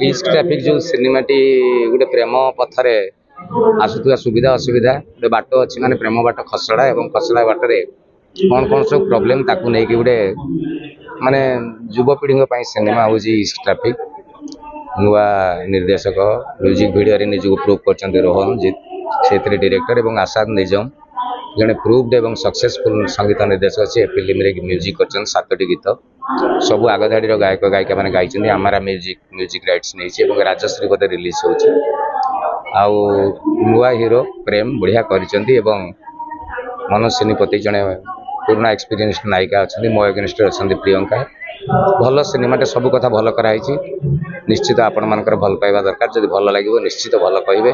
इस ट्रैफिक जो सिनेमाटी गोटे प्रेम पथरे आसुवा सुविधा असुविधा गोटे बाट अच्छी माने प्रेम बाट खसड़ा और खसड़ा बाटर कौन कौन सब प्रोब्लेम ताकू नहीं कि गोटे माने युवपीढ़ी सिनेमा हूँ इस ट्रैफिक नुआ निर्देशक म्यूजिक वीडियो रे निजको प्रूव कर रोहन से डायरेक्टर और आसाद निजम जड़े प्रूव्ड और सक्सेसफुल संगीत निर्देशक अच्छे फिल्म रे म्यूजिक कर 7टी गीत सबू आगधाड़ी गायक गायिका मैंने गाई आमारा म्यूजिक राइट्स नहीं राजश्री बोधे रिलीज हो नुआ हीरो प्रेम बढ़िया कर मनोज सेनापति जड़े पुराना एक्सपीरियंस नायिका अच्छा मो अगेंस्ट अच्छा प्रियंका भल सिनेमाटे सब कथा भल कराई निश्चित आपण मानकर भल पाइबा दरकार जब भल लगे निश्चित भल कहे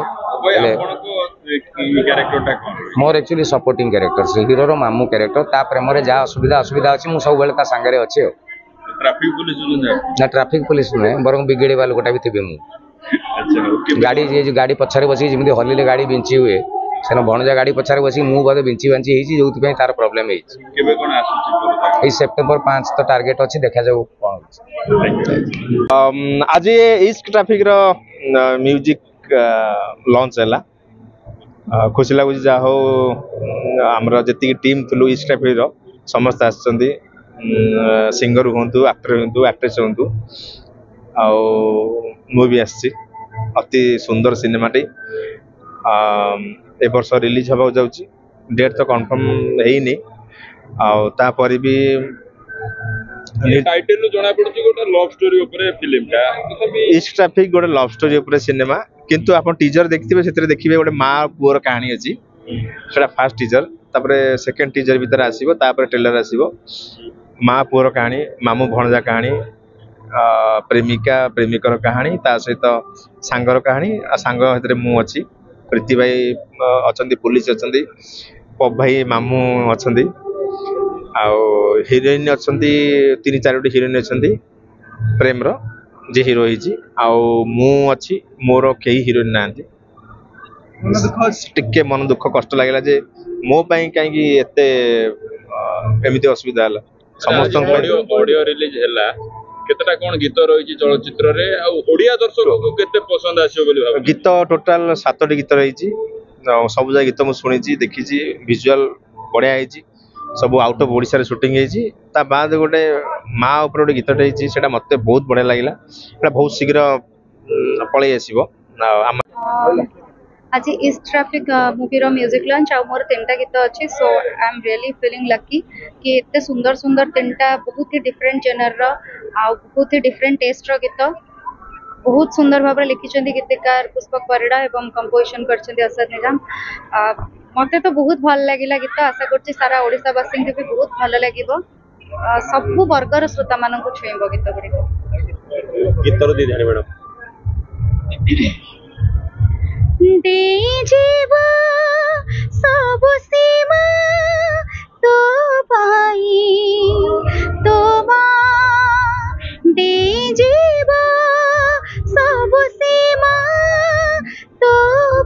मोर एक्चुअली सपोर्टिंग कैरेक्टर से हीरो मामू कैरेक्टर ता प्रेम जहाँ असुविधा असुविधा अच्छी मुझे सब सांगे अच्छे ना ट्रैफिक पुलिस नुहे बर बिगेड़ा लोकटा भी थी मुझे गाड़ी गाड़ी पछारे बस जमी हलिले गाड़ी बिंची हुए से भणजा गाड़ी पछारे बस मुझे बिंची बांची जो तार प्रोब्लेम सेप्टेम्बर 5 तो टार्गेट अच्छी देखा जाऊ कौन आज ईस्ट ट्रैफिक रो म्यूजिक लॉन्च है खुशी लगुच जहा हो आमर जी टीम थी ईस्ट ट्रैफिक रो समस्त आसछंती सिंगर हूँ एक्टर हूँ एक्ट्रेस हूँ भी आसी अति सुंदर सिनेमाटी ए वर्ष रिलीज होगा जाऊँगी डेट तो कन्फर्म है तापर भी टाइटल जना पड़छि गोटे लव स्टोरी ऊपर फिल्म का ईस्ट ट्रैफिक गोटे लव स्टोरी ऊपर सिनेमा किंतु आपण टीजर देखथिबे सेतरे देखिबे गोटे मां पुअर कहानी अछि सेटा फर्स्ट टीजर तापरे सेकंड टीजर भीतर आसीबो तापरे ट्रेलर आसीबो मां पुअर कहानी मामू भणजा कहानी प्रेमिका प्रेमिकर कहानी ता सहित सांगर कहानी सांग हेतरे मु अछि प्रीति भाई अछंती पुलिस अछंती पप भाई मामू अछंती हिरोइन अच्छी 3-4 हिरोइन अच्छी प्रेम रो जे हिरो होची मोर कई हिरोइन ना टिके मन दुख कष्ट लगे जे मो कहीं एमती असुविधा है समस्त ऑडियो रिलीज है केतटा कौन गीत रही चलचित्र रे ओडिया दर्शक को केते पसंद आसियो बोली भाबो गीत टोटल 7टी गीत रही सब जा गीत मुझे शुणी देखी विजुअल बढ़िया है सब आउट ऑफ ओडिशा रे शूटिंग ता बाद गोटे माँ ऊपर गोटे गीतटे होता मत बहुत बढ़िया लगे बहुत शीघ्र पलि आसो आज इस ट्रैफिक मूवी रो म्यूजिक लॉन्च आ मोर 3टा गीत अच्छी so I am really feeling lucky कि इतने सुंदर सुंदर 3टा बहुत ही डिफरेंट जेनर रो आ बहुत ही डिफरेंट टेस्ट रो गीत बहुत सुंदर भाव लिखिं गीतकार पुष्पक परिड़ा एवं कंपोजिशन कर आसाद निजाम मते तो बहुत भल लगे गीत आशा कर सारा ओडिशावासी भी बहुत भल लगे सबू वर्गर श्रोता मान छुईब गीत गुड़िक सब सीमा तो पाई तो दे जीवा सब सीमा तो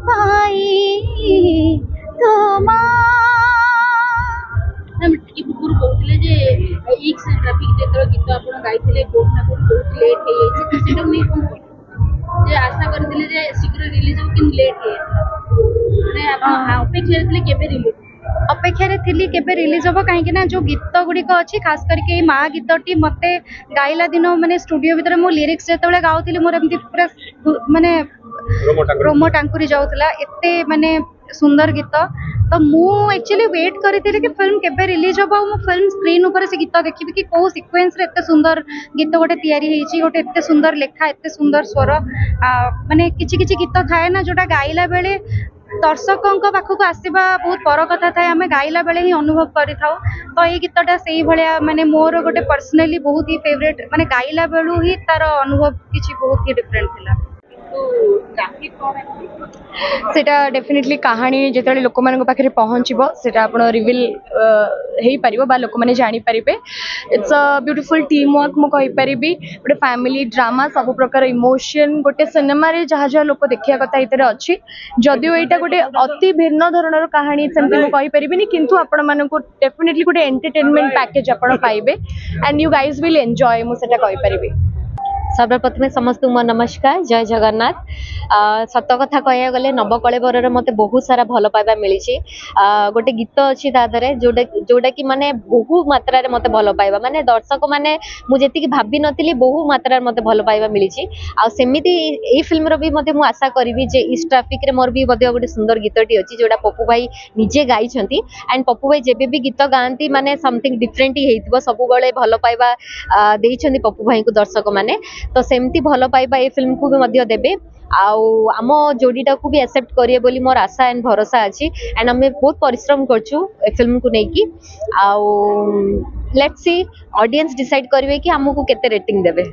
पाई तो कहते ट्रैफिक गीत आप गाई कोना बहुत लेट हो आशा करते शीघ्र रिलीज हो कि लेट अपेक्षा केबे रिलीज हम कहीं जो गीत गुड़िक अच्छी खास करके माँ गीतटी मत गाइला दिन माने स्टूडियो भीतर मो लिरिक्स जो गाऊली मोर एमती पूरा माने रोमो टांकुरी जाऊला एते माने सुंदर गीत तो मु एक्चुअली वेट करी कि फिल्म केबे रिलीज हो मु फिल्म स्क्रीन ऊपर से गीत देखी कि कौ सीक्वेंस रे एते सुंदर गीत गोटे तैयारी होईची गोटे एते सुंदर लेखा एते सुंदर स्वर माने किछि किछि गीत थाए ना जोटा गाइला बेले दर्शकों पाखक आसवा बहुत पर कथा थाए आम गाइला बेले ही अनुभव करि थाउ तो ये गीतटा से भाया माने मोर गोटे पर्सनली बहुत ही फेवरेट माने गाइला बेलू ही तार अनुभव किछि बहुत ही डिफरेंट थिला सेटा डेफिनेटली कहानी जो लोक मान पाखे पहुँचब से रिविल हो पार बा लोक मैंने जापर it's a beautiful team work मुझे गोटे फैमिली ड्रामा सब प्रकार इमोशन गोटे सिनेमा रे जहाँ जहाँ लोक देखा कथा ये अच्छी जदिव यहाँ गोटे अति भिन्न धरणर कहानी सेमती मुझे किंतु आपण मानक डेफिनेटली गोटे एंटरटेनमेंट पैकेज आप पाइबे and you guys will enjoy मुझे कहीपरि सर्वप्रथमे समस्त मो नमस्कार जय जगन्नाथ। सत कथा कह गले नवकलेवर मत बहुत सारा भल पाइबा मिली। गोटे गीत अच्छी तादरे जोटा कि माने बहु मात्रा मत भल पाइबा माने दर्शक माने मुझे भाभी नी बहु मात्रा मत भल पाइबा मिली। आमती ये फिल्म भी मत मु आशा करी जे इस ट्राफिक रे मोर भी गोटे सुंदर गीतटी अच्छी जोटा पप्पू भाई निजे गाई एंड पप्पू भाई जेबे भी गीत गाँती माने समथिंग डिफरेंट ही सब भल पाइबा देइछन्ती पप्पू भाई को दर्शक माने तो सेमती भल पाइबा ये फिल्म को भी मध्य देबे आम जोड़ीटा को भी एक्सेप्ट करिए बोली मोर आशा एंड भरोसा अच्छी एंड आम बहुत परिश्रम करछु फिल्म को लेकिन लेट्स सी ऑडियंस डिसाइड करिवे कि हमको केते रेटिंग देबे।